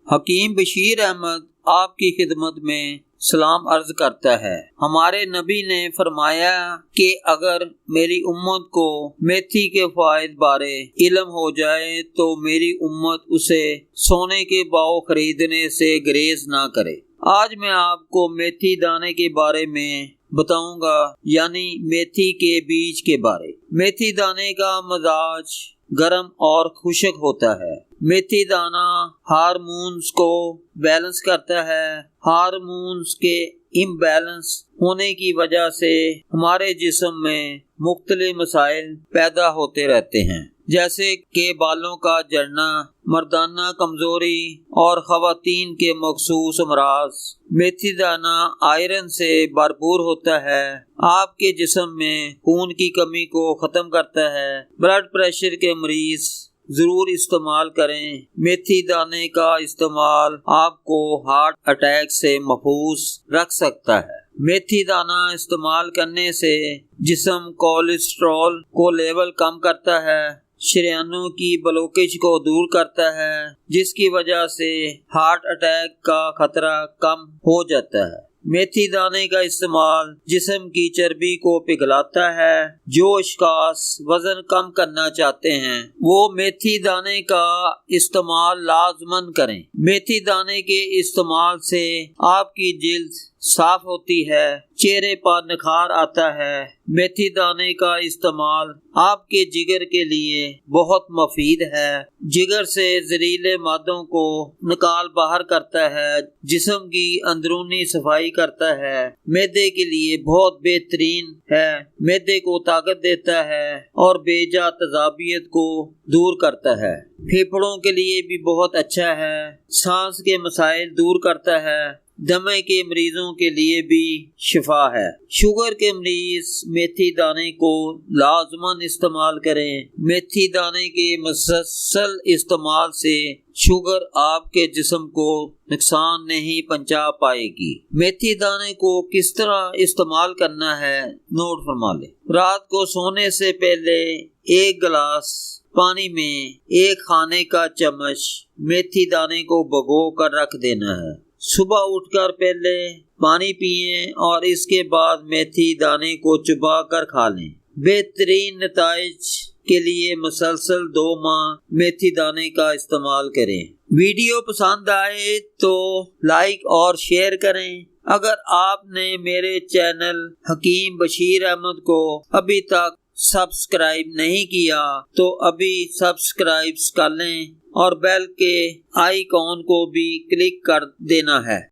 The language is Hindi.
हकीम बशीर अहमद आपकी खिदमत में सलाम अर्ज करता है। हमारे नबी ने फरमाया कि अगर मेरी उम्मत को मेथी के फायदे बारे इल्म हो जाए तो मेरी उम्मत उसे सोने के भाव खरीदने से गुरेज ना करे। आज मैं आपको मेथी दाने के बारे में बताऊंगा, यानी मेथी के बीज के बारे। मेथी दाने का मजाज गर्म और खुशक होता है। मेथी दाना हार्मोन्स को बैलेंस करता है। हार्मोन्स के इम्बैलेंस होने की वजह से हमारे जिस्म में मुख्तलिफ मसाइल पैदा होते रहते हैं, जैसे कि बालों का झड़ना, मर्दाना कमजोरी और खवातीन के मखसूस अमराज। मेथी दाना आयरन से भरपूर होता है, आपके जिस्म में खून की कमी को खत्म करता है। ब्लड प्रेशर के मरीज जरूर इस्तेमाल करें। मेथी दाने का इस्तेमाल आपको हार्ट अटैक से महफूज रख सकता है। मेथी दाना इस्तेमाल करने से जिस्म कोलेस्ट्रॉल को लेवल कम करता है, शरीयानों की ब्लॉकेज को दूर करता है, जिसकी वजह से हार्ट अटैक का खतरा कम हो जाता है। मेथी दाने का इस्तेमाल जिस्म की चर्बी को पिघलाता है। जो अशखास वजन कम करना चाहते हैं वो मेथी दाने का इस्तेमाल लाजमन करें। मेथी दाने के इस्तेमाल से आपकी जिल्द साफ होती है, चेहरे पर निखार आता है। मेथी दाने का इस्तेमाल आपके जिगर के लिए बहुत मुफीद है। जिगर से जहरीले मादों को निकाल बाहर करता है, जिस्म की अंदरूनी सफाई करता है। मैदे के लिए बहुत बेहतरीन है, मैदे को ताकत देता है और बेजा तजाबियत को दूर करता है। फेफड़ों के लिए भी बहुत अच्छा है, सांस के मसाइल दूर करता है। दमे के मरीजों के लिए भी शिफा है। शुगर के मरीज मेथी दाने को लाजमन इस्तेमाल करें। मेथी दाने के मुसलसल इस्तेमाल से शुगर आपके जिस्म को नुकसान नहीं पहुंचा पाएगी। मेथी दाने को किस तरह इस्तेमाल करना है नोट फरमा लें। रात को सोने से पहले 1 गिलास पानी में 1 खाने का चम्मच मेथी दाने को भिगो कर रख देना है। सुबह उठकर पहले पानी पिएं और इसके बाद मेथी दाने को चबा कर खा लें। बेहतरीन नताइज के लिए मुसलसल 2 माह मेथी दाने का इस्तेमाल करें। वीडियो पसंद आए तो लाइक और शेयर करें। अगर आपने मेरे चैनल हकीम बशीर अहमद को अभी तक सब्सक्राइब नहीं किया तो अभी सब्सक्राइब कर लें और बेल के आइकॉन को भी क्लिक कर देना है।